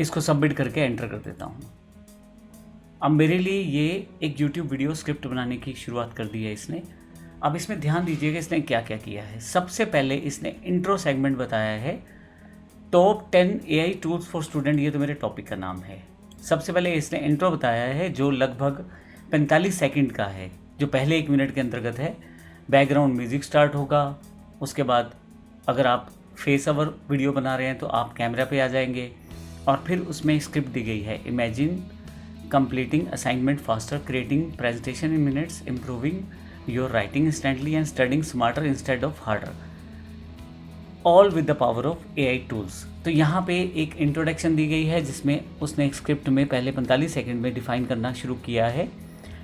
इसको सबमिट करके एंटर कर देता हूँ। अब मेरे लिए ये एक YouTube वीडियो स्क्रिप्ट बनाने की शुरुआत कर दी है इसने। अब इसमें ध्यान दीजिएगा इसने क्या क्या किया है। सबसे पहले इसने इंट्रो सेगमेंट बताया है, top 10 AI tools for student, ये तो मेरे टॉपिक का नाम है। सबसे पहले इसने इंट्रो बताया है जो लगभग 45 सेकंड का है, जो पहले 1 मिनट के अंतर्गत है। बैकग्राउंड म्यूज़िक स्टार्ट होगा, उसके बाद अगर आप फेस ओवर वीडियो बना रहे हैं तो आप कैमरा पे आ जाएंगे, और फिर उसमें स्क्रिप्ट दी गई है, imagine completing assignment faster, creating presentation in minutes, improving your writing instantly and studying smarter instead of harder, all with the power of AI tools. तो यहाँ पे एक इंट्रोडक्शन दी गई है जिसमें उसने एक स्क्रिप्ट में पहले 45 सेकंड में डिफाइन करना शुरू किया है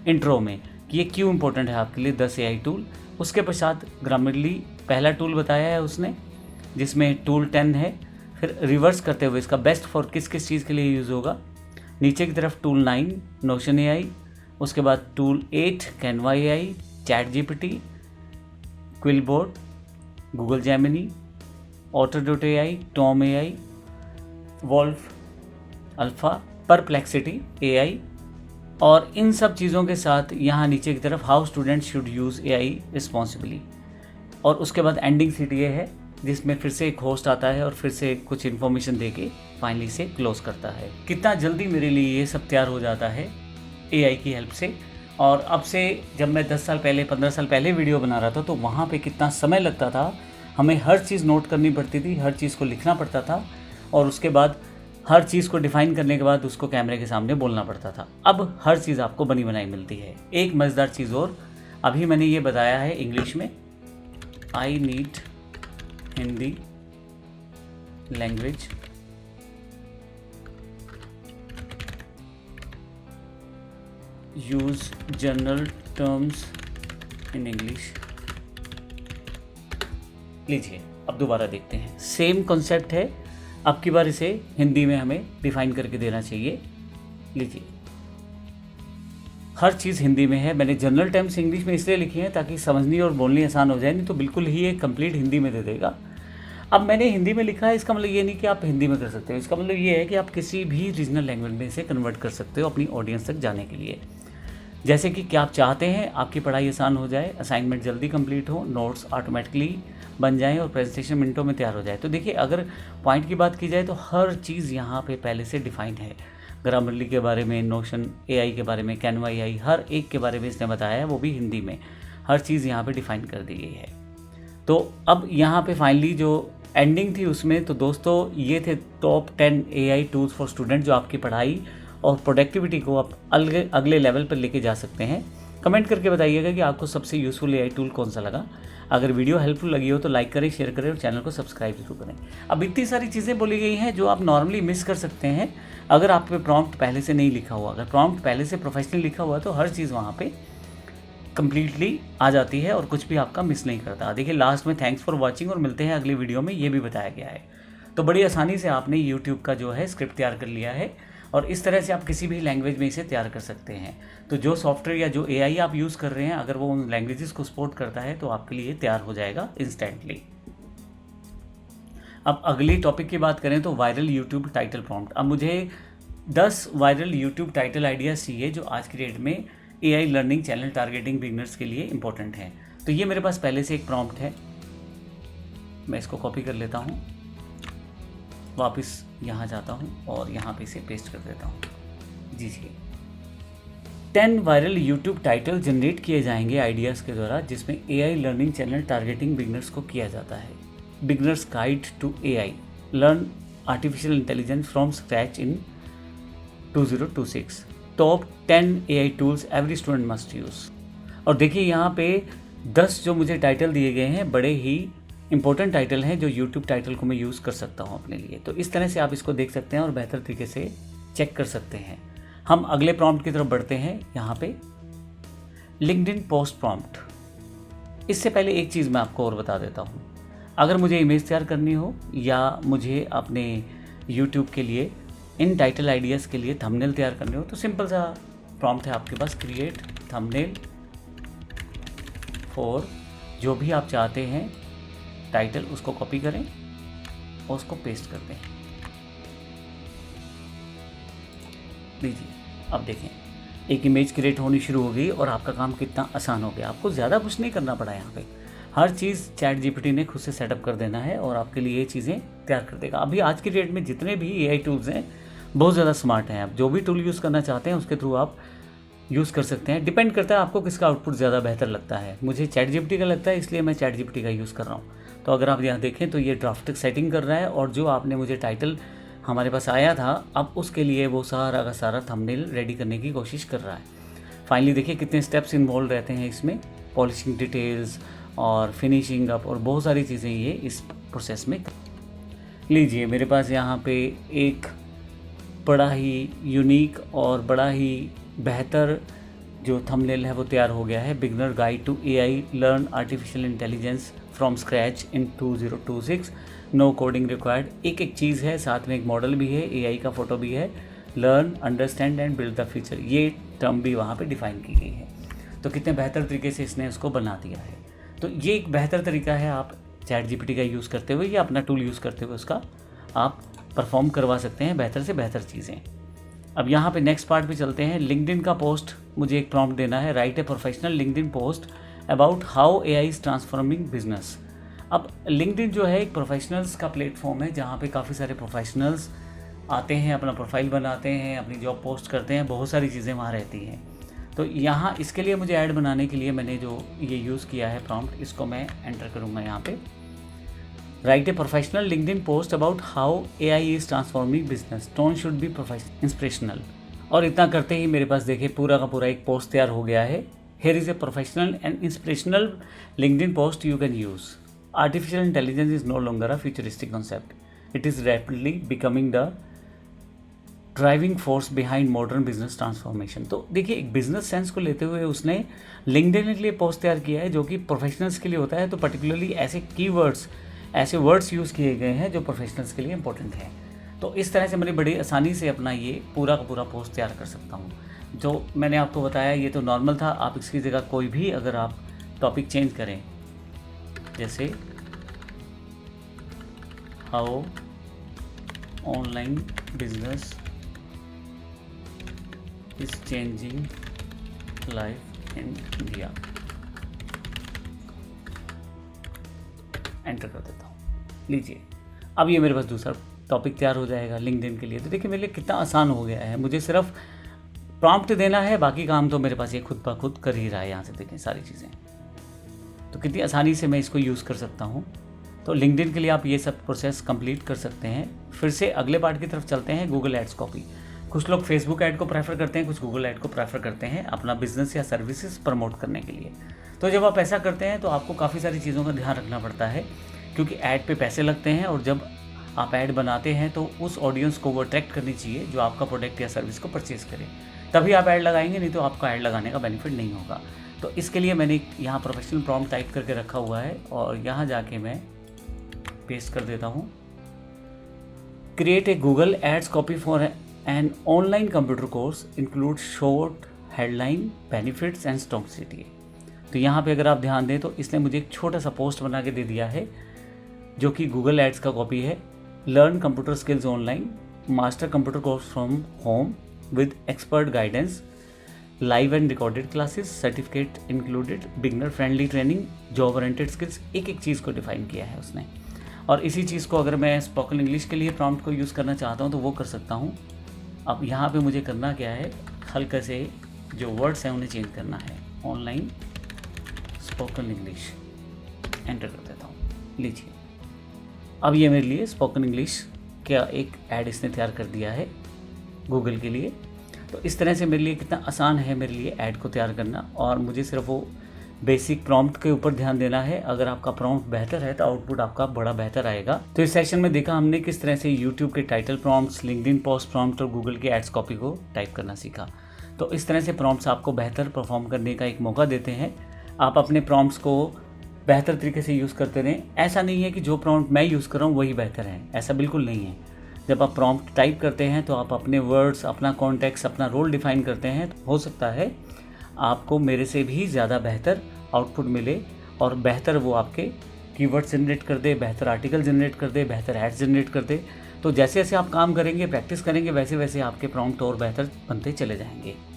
इंट्रो में कि ये क्यों इंपॉर्टेंट है आपके लिए 10 AI टूल। उसके पश्चात ग्रामरली पहला टूल बताया है उसने जिसमें टूल 10 है, फिर रिवर्स करते हुए इसका बेस्ट फॉर किस किस चीज़ के लिए यूज़ होगा। नीचे की तरफ टूल 9 नोशन AI, उसके बाद tool 8 Canva AI, ChatGPT, Quillboard, Google Gemini, Otter.ai, Tom AI, Wolf Alpha, Perplexity AI, और इन सब चीज़ों के साथ यहाँ नीचे की तरफ how student should use AI responsibly. और उसके बाद एंडिंग CTA है जिसमें फिर से एक होस्ट आता है और फिर से कुछ इन्फॉर्मेशन दे के फाइनली से क्लोज करता है। कितना जल्दी मेरे लिए ये सब तैयार हो जाता है AI की हेल्प से। और अब से जब मैं 10 साल पहले 15 साल पहले वीडियो बना रहा था तो वहाँ पे कितना समय लगता था, हमें हर चीज़ नोट करनी पड़ती थी, हर चीज़ को लिखना पड़ता था, और उसके बाद हर चीज़ को डिफ़ाइन करने के बाद उसको कैमरे के सामने बोलना पड़ता था। अब हर चीज़ आपको बनी बनाई मिलती है। एक मज़ेदार चीज़ और, अभी मैंने ये बताया है इंग्लिश में, I need Hindi language use general terms in English. लीजिए अब दोबारा देखते हैं, सेम कॉन्सेप्ट है, अब की बार इसे हिंदी में हमें डिफाइन करके देना चाहिए। लीजिए हर चीज़ हिंदी में है, मैंने जनरल टर्म्स इंग्लिश में इसलिए लिखी है ताकि समझनी और बोलनी आसान हो जाए, नहीं तो बिल्कुल ही ये कंप्लीट हिंदी में दे देगा। अब मैंने हिंदी में लिखा है, इसका मतलब ये नहीं कि आप हिंदी में कर सकते हो, इसका मतलब ये है कि आप किसी भी रीजनल लैंग्वेज में इसे कन्वर्ट कर सकते हो अपनी ऑडियंस तक जाने के लिए। जैसे कि क्या आप चाहते हैं आपकी पढ़ाई आसान हो जाए, असाइनमेंट जल्दी कंप्लीट हो, नोट्स ऑटोमेटिकली बन जाएं और प्रेजेंटेशन मिनटों में तैयार हो जाए। तो देखिए अगर पॉइंट की बात की जाए तो हर चीज़ यहाँ पे पहले से डिफाइन है। ग्रामरली के बारे में, नोशन AI के बारे में, कैनवा AI, हर एक के बारे में इसने बताया है, वो भी हिंदी में। हर चीज़ यहाँ पे डिफाइन कर दी गई है। तो अब यहाँ पे फाइनली जो एंडिंग थी उसमें, तो दोस्तों ये थे top 10 AI tools for student जो आपकी पढ़ाई और प्रोडक्टिविटी को आप अगले लेवल पर लेके जा सकते हैं। कमेंट करके बताइएगा कि आपको सबसे यूज़फुल AI टूल कौन सा लगा। अगर वीडियो हेल्पफुल लगी हो तो लाइक करें, शेयर करें और चैनल को सब्सक्राइब जरूर करें। अब इतनी सारी चीज़ें बोली गई हैं जो आप नॉर्मली मिस कर सकते हैं अगर आप पे प्रॉम्प्ट पहले से नहीं लिखा हुआ। अगर प्रॉम्प्ट पहले से प्रोफेशनली लिखा हुआ तो हर चीज़ वहाँ पे कम्प्लीटली आ जाती है और कुछ भी आपका मिस नहीं करता। देखिए लास्ट में थैंक्स फॉर वॉचिंग, और मिलते हैं अगली वीडियो में, ये भी बताया गया है। तो बड़ी आसानी से आपने यूट्यूब का जो है स्क्रिप्ट तैयार कर लिया है, और इस तरह से आप किसी भी लैंग्वेज में इसे तैयार कर सकते हैं। तो जो सॉफ्टवेयर या जो AI आप यूज़ कर रहे हैं, अगर वो उन लैंग्वेजेस को सपोर्ट करता है तो आपके लिए तैयार हो जाएगा इंस्टेंटली। अब अगली टॉपिक की बात करें तो वायरल यूट्यूब टाइटल प्रॉम्प्ट। अब मुझे 10 वायरल यूट्यूब टाइटल आइडियाज़ चाहिए जो आज की डेट में AI learning channel targeting beginners के लिए इंपॉर्टेंट हैं। तो ये मेरे पास पहले से एक प्रॉम्प्ट है, मैं इसको कॉपी कर लेता हूँ, वापस यहाँ जाता हूँ और यहाँ पे इसे पेस्ट कर देता हूँ। जी 10 वायरल यूट्यूब टाइटल जनरेट किए जाएंगे आइडियाज़ के द्वारा जिसमें AI learning channel targeting beginners को किया जाता है। Beginners guide to AI, learn artificial intelligence from scratch in 2026, top 10 AI tools every student must use. और देखिए यहाँ पे 10 जो मुझे टाइटल दिए गए हैं बड़े ही इंपॉर्टेंट टाइटल हैं जो यूट्यूब टाइटल को मैं यूज़ कर सकता हूँ अपने लिए। तो इस तरह से आप इसको देख सकते हैं और बेहतर तरीके से चेक कर सकते हैं। हम अगले प्रॉम्प्ट की तरफ बढ़ते हैं। यहाँ पे लिंक्डइन पोस्ट प्रॉम्प्ट। इससे पहले एक चीज़ मैं आपको और बता देता हूँ, अगर मुझे इमेज तैयार करनी हो या मुझे अपने यूट्यूब के लिए इन टाइटल आइडियाज़ के लिए थंबनेल तैयार करने हो तो सिंपल सा प्रॉम्प्ट है आपके पास, क्रिएट थंबनेल फॉर जो भी आप चाहते हैं टाइटल, उसको कॉपी करें और उसको पेस्ट कर दें। लीजिए अब देखें, एक इमेज क्रिएट होनी शुरू हो गई और आपका काम कितना आसान हो गया। आपको ज़्यादा कुछ नहीं करना पड़ा यहाँ पे, हर चीज़ चैट जीपीटी ने खुद से सेटअप कर देना है और आपके लिए ये चीज़ें तैयार कर देगा। अभी आज की डेट में जितने भी एआई टूल्स हैं बहुत ज़्यादा स्मार्ट हैं। आप जो भी टूल यूज़ करना चाहते हैं उसके थ्रू आप यूज़ कर सकते हैं। डिपेंड करता है आपको किसका आउटपुट ज़्यादा बेहतर लगता है। मुझे चैट जीपीटी का लगता है, इसलिए मैं चैट जीपीटी का यूज़ कर रहा हूँ। तो अगर आप यहाँ देखें तो ये ड्राफ्ट सेटिंग कर रहा है और जो आपने मुझे टाइटल हमारे पास आया था, अब उसके लिए वो सारा का सारा थंबनेल रेडी करने की कोशिश कर रहा है। फाइनली देखिए कितने स्टेप्स इन्वॉल्व रहते हैं इसमें, पॉलिशिंग डिटेल्स और फिनिशिंग अप और बहुत सारी चीज़ें ये इस प्रोसेस में। लीजिए मेरे पास यहाँ पे एक बड़ा ही यूनिक और बड़ा ही बेहतर जो थंबनेल है वो तैयार हो गया है। Beginner guide to AI learn artificial intelligence from scratch in 2026, no coding required. एक एक चीज़ है, साथ में एक मॉडल भी है, एआई का फोटो भी है। Learn, understand and build the future, ये टर्म भी वहाँ पे डिफाइन की गई है। तो कितने बेहतर तरीके से इसने उसको बना दिया है। तो ये एक बेहतर तरीका है, आप चैट जीपीटी का यूज़ करते हुए या अपना टूल यूज़ करते हुए उसका आप परफॉर्म करवा सकते हैं बेहतर से बेहतर चीज़ें। अब यहाँ पे नेक्स्ट पार्ट पे चलते हैं। लिंक्डइन का पोस्ट मुझे एक प्रॉम्प्ट देना है, right a professional LinkedIn post about how AI is transforming business. अब लिंक्डइन जो है एक प्रोफेशनल्स का प्लेटफॉर्म है जहाँ पे काफ़ी सारे प्रोफेशनल्स आते हैं, अपना प्रोफाइल बनाते हैं, अपनी जॉब पोस्ट करते हैं, बहुत सारी चीज़ें वहाँ रहती हैं। तो यहाँ इसके लिए मुझे ऐड बनाने के लिए मैंने जो ये यूज़ किया है प्रॉम्प्ट, इसको मैं एंटर करूँगा यहाँ पे। Right a professional LinkedIn post about how AI is transforming business, tone should be professional inspirational. और इतना करते ही मेरे पास देखिए पूरा का पूरा एक पोस्ट तैयार हो गया है। Here is a professional and inspirational LinkedIn post you can use. Artificial intelligence is no longer a futuristic concept, it is rapidly becoming the driving force behind modern business transformation. तो देखिए एक business sense को लेते हुए उसने LinkedIn के लिए post तैयार किया है जो कि प्रोफेशनल्स के लिए होता है। तो पर्टिकुलरली ऐसे कीवर्ड्स, ऐसे वर्ड्स यूज़ किए गए हैं जो प्रोफेशनल्स के लिए इंपॉर्टेंट हैं। तो इस तरह से मैं बड़ी आसानी से अपना ये पूरा का पूरा पोस्ट तैयार कर सकता हूँ। जो मैंने आपको बताया ये तो नॉर्मल था, आप इसकी जगह कोई भी अगर आप टॉपिक चेंज करें, जैसे how online business is changing life in India, enter कर देता हूँ। लीजिए अब ये मेरे पास दूसरा टॉपिक तैयार हो जाएगा लिंक्डइन के लिए। तो देखिए मेरे लिए कितना आसान हो गया है, मुझे सिर्फ प्रॉम्प्ट देना है, बाकी काम तो मेरे पास ये खुद ब खुद कर ही रहा है। यहाँ से देखें सारी चीज़ें, तो कितनी आसानी से मैं इसको यूज़ कर सकता हूँ। तो लिंक्डइन के लिए आप ये सब प्रोसेस कंप्लीट कर सकते हैं। फिर से अगले पार्ट की तरफ चलते हैं, गूगल एड्स कॉपी। कुछ लोग फेसबुक ऐड को प्रेफर करते हैं, कुछ गूगल ऐड को प्रेफर करते हैं अपना बिजनेस या सर्विसेज प्रमोट करने के लिए। तो जब आप ऐसा करते हैं तो आपको काफ़ी सारी चीज़ों का ध्यान रखना पड़ता है, क्योंकि ऐड पे पैसे लगते हैं और जब आप ऐड बनाते हैं तो उस ऑडियंस को वो अट्रैक्ट करनी चाहिए जो आपका प्रोडक्ट या सर्विस को परचेज़ करे, तभी आप ऐड लगाएंगे, नहीं तो आपका ऐड लगाने का बेनिफिट नहीं होगा। तो इसके लिए मैंने यहाँ प्रोफेशनल प्रॉम्प्ट टाइप करके रखा हुआ है और यहाँ जाके मैं पेस्ट कर देता हूँ। Create a Google ads copy for an online computer course, include short headline, benefits and toxicity. तो यहाँ पे अगर आप ध्यान दें तो इसने मुझे एक छोटा सा पोस्ट बना के दे दिया है जो कि गूगल एड्स का कॉपी है। Learn computer skills online, master computer course from home with expert guidance, live and recorded classes, certificate included, beginner friendly training, job oriented skills. एक एक चीज़ को डिफाइन किया है उसने। और इसी चीज़ को अगर मैं स्पोकन इंग्लिश के लिए प्रॉम्प्ट को यूज़ करना चाहता हूँ तो वो कर सकता हूँ। अब यहाँ पे मुझे करना क्या है, हल्का से जो वर्ड्स हैं उन्हें चेंज करना है। ऑनलाइन स्पोकन इंग्लिश, एंटर कर देता हूँ। लीजिए अब ये मेरे लिए स्पोकन इंग्लिश का एक ऐड इसने तैयार कर दिया है गूगल के लिए। तो इस तरह से मेरे लिए कितना आसान है मेरे लिए ऐड को तैयार करना, और मुझे सिर्फ वो बेसिक प्रॉम्प्ट के ऊपर ध्यान देना है। अगर आपका प्रॉम्प्ट बेहतर है तो आउटपुट आपका बड़ा बेहतर आएगा। तो इस सेशन में देखा हमने किस तरह से यूट्यूब के title prompts, LinkedIn post prompt और गूगल के एड्स कॉपी को टाइप करना सीखा। तो इस तरह से प्रॉम्प्ट्स आपको बेहतर परफॉर्म करने का एक मौका देते हैं। आप अपने प्रॉम्प्ट्स को बेहतर तरीके से यूज़ करते रहें। ऐसा नहीं है कि जो प्रॉम्प्ट मैं यूज़ कर रहा हूँ वही बेहतर है, ऐसा बिल्कुल नहीं है। जब आप प्रॉम्प्ट टाइप करते हैं तो आप अपने वर्ड्स, अपना कॉन्टेक्स्ट, अपना रोल डिफाइन करते हैं। तो हो सकता है आपको मेरे से भी ज़्यादा बेहतर आउटपुट मिले और बेहतर वो आपके कीवर्ड जनरेट कर दे, बेहतर आर्टिकल जनरेट कर दे, बेहतर एड्स जनरेट कर दे। तो तो जैसे जैसे आप काम करेंगे, प्रैक्टिस करेंगे, वैसे वैसे आपके प्रॉम्प्ट और बेहतर बनते चले जाएंगे।